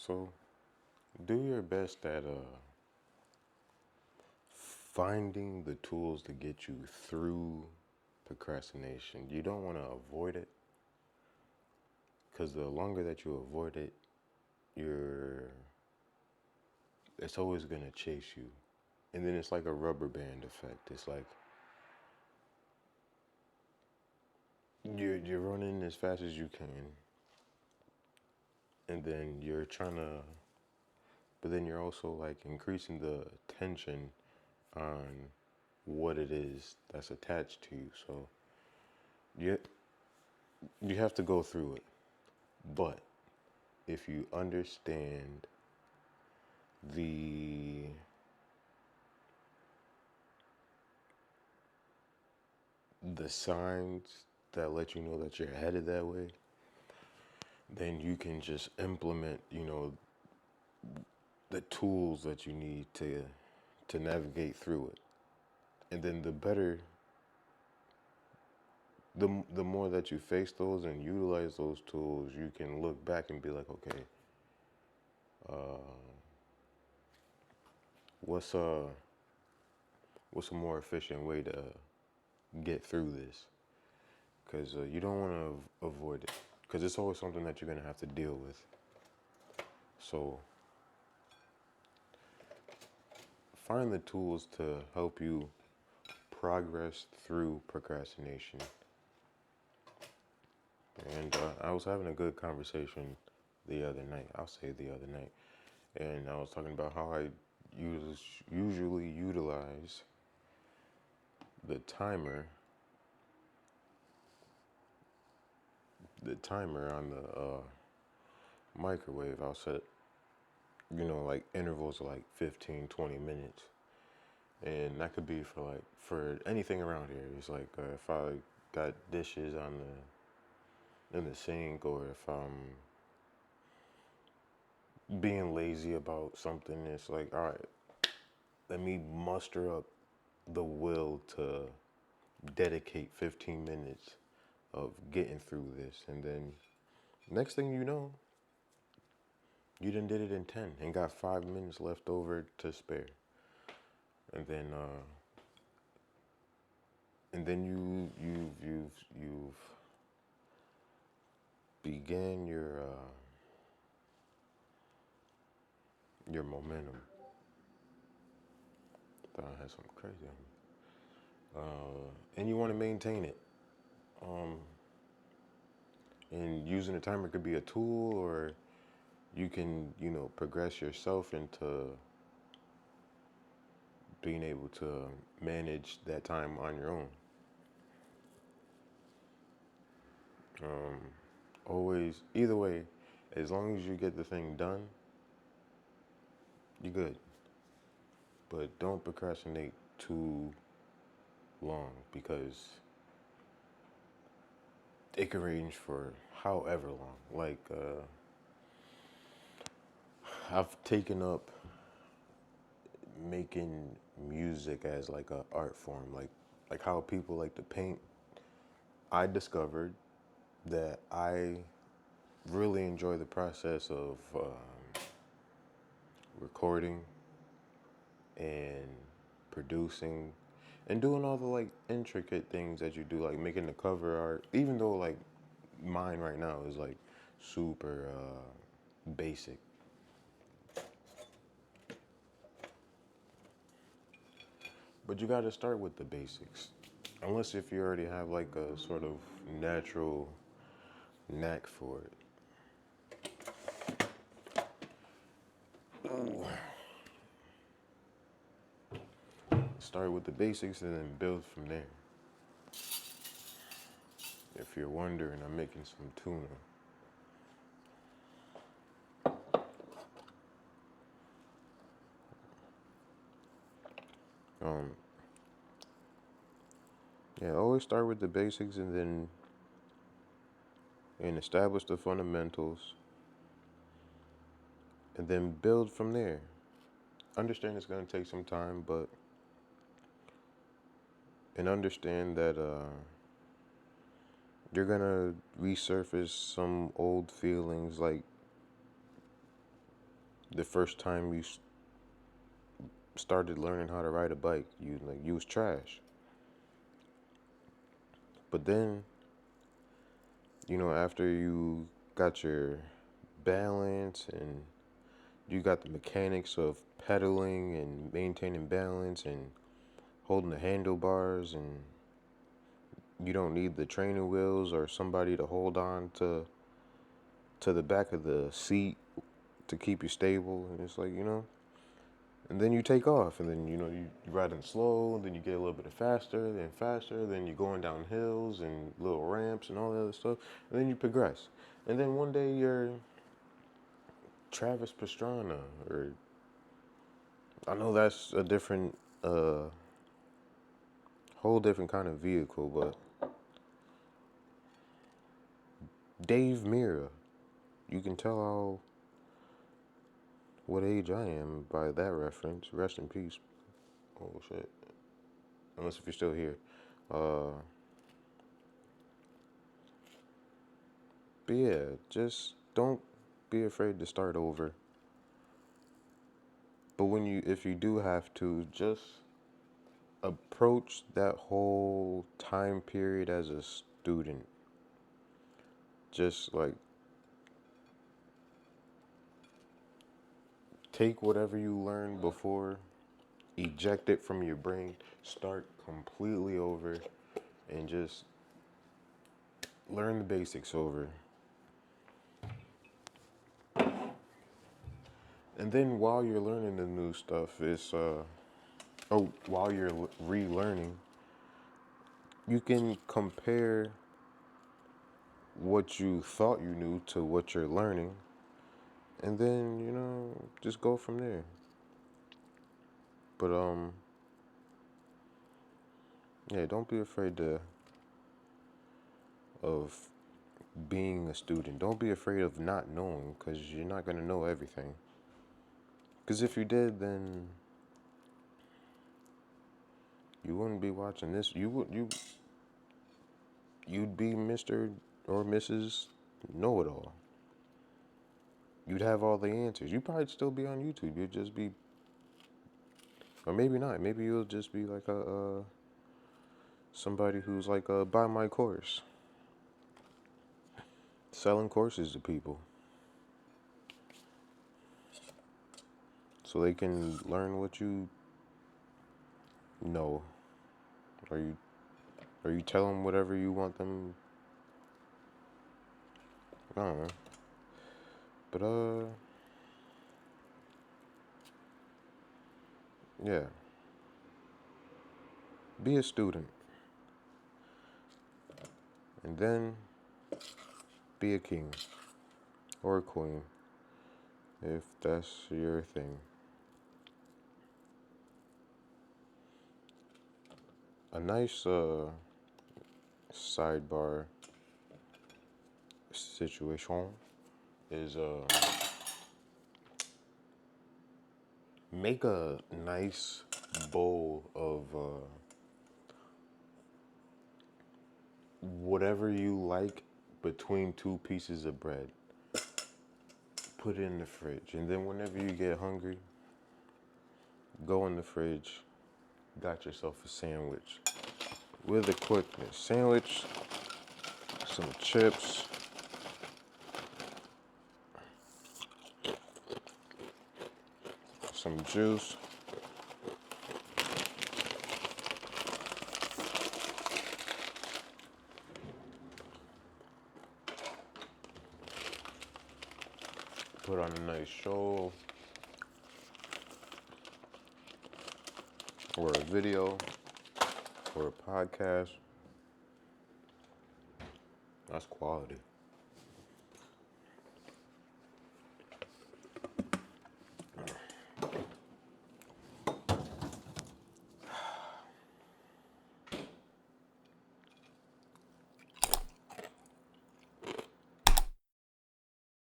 So do your best at finding the tools to get you through procrastination. You don't want to avoid it because the longer that you avoid it, you're it's always gonna chase you. And then it's like a rubber band effect. It's like you're running as fast as you can, and then you're trying to, but then you're also like increasing the tension on what it is that's attached to you. So you you have to go through it. But if you understand the the signs that let you know that you're headed that way, then you can just implement, the tools that you need to navigate through it. And then the more that you face those and utilize those tools, you can look back and be like, okay, uh, what's a what's a more efficient way to get through this? Because you don't want to avoid it, because it's always something that you're gonna have to deal with. So find the tools to help you progress through procrastination. And I was having a good conversation the other night. I'll say the other night, and I was talking about how I usually utilize the timer on the microwave. I'll set, like intervals of like 15, 20 minutes. And that could be for anything around here. It's like if I got dishes in the sink, or if I'm being lazy about something, it's like, all right, let me muster up the will to dedicate 15 minutes of getting through this. And then next thing you know, you done did it in 10 and got 5 minutes left over to spare. And then you've began your momentum. Thought I had something crazy on me. And you want to maintain it. Um, and using a timer could be a tool, or you can, progress yourself into being able to manage that time on your own. Um, Always, either way, as long as you get the thing done, you're good. But don't procrastinate too long, because it can range for however long. Like, I've taken up making music as like a art form, like how people like to paint. I discovered that I really enjoy the process of recording and producing and doing all the like intricate things that you do, like making the cover art. Even though like mine right now is like super basic, but you got to start with the basics. Unless if you already have like a sort of natural knack for it. Ooh. Start with the basics and then build from there. If you're wondering, I'm making some tuna. Um, yeah, always start with the basics and establish the fundamentals, and then build from there. Understand it's going to take some time, and understand that you're going to resurface some old feelings, like the first time you started learning how to ride a bike, you was trash. But then, after you got your balance and you got the mechanics of pedaling and maintaining balance and holding the handlebars, and you don't need the training wheels or somebody to hold on to the back of the seat to keep you stable. And it's like, and then you take off, and then you riding slow, and then you get a little bit faster, then you're going down hills and little ramps and all that other stuff, and then you progress. And then one day you're Travis Pastrana, or I know that's a different, whole different kind of vehicle, but Dave Mirra. You can tell what age I am by that reference. Rest in peace. Oh shit. Unless if you're still here. But yeah, just don't be afraid to start over. But if you do have to, just approach that whole time period as a student. Just like take whatever you learned before, eject it from your brain, start completely over, and just learn the basics over. And then while you're learning the new stuff, while you're relearning, you can compare what you thought you knew to what you're learning, and then, just go from there. But, yeah, don't be afraid of being a student. Don't be afraid of not knowing, because you're not going to know everything. Because if you did, then you wouldn't be watching this. You'd be Mr. or Mrs. Know-it-all. You'd have all the answers. You'd probably still be on YouTube. You'd just be, or maybe not. Maybe you'll just be like somebody who's like buy my course, selling courses to people, so they can learn what you know, or you tell them whatever you want them. I don't know. But yeah. Be a student, and then be a king or a queen, if that's your thing. A nice sidebar situation is make a nice bowl of whatever you like between two pieces of bread. Put it in the fridge, and then whenever you get hungry, go in the fridge, got yourself a sandwich with a quickness. Sandwich, some chips, some juice, put on a nice show or a video or a podcast. That's quality.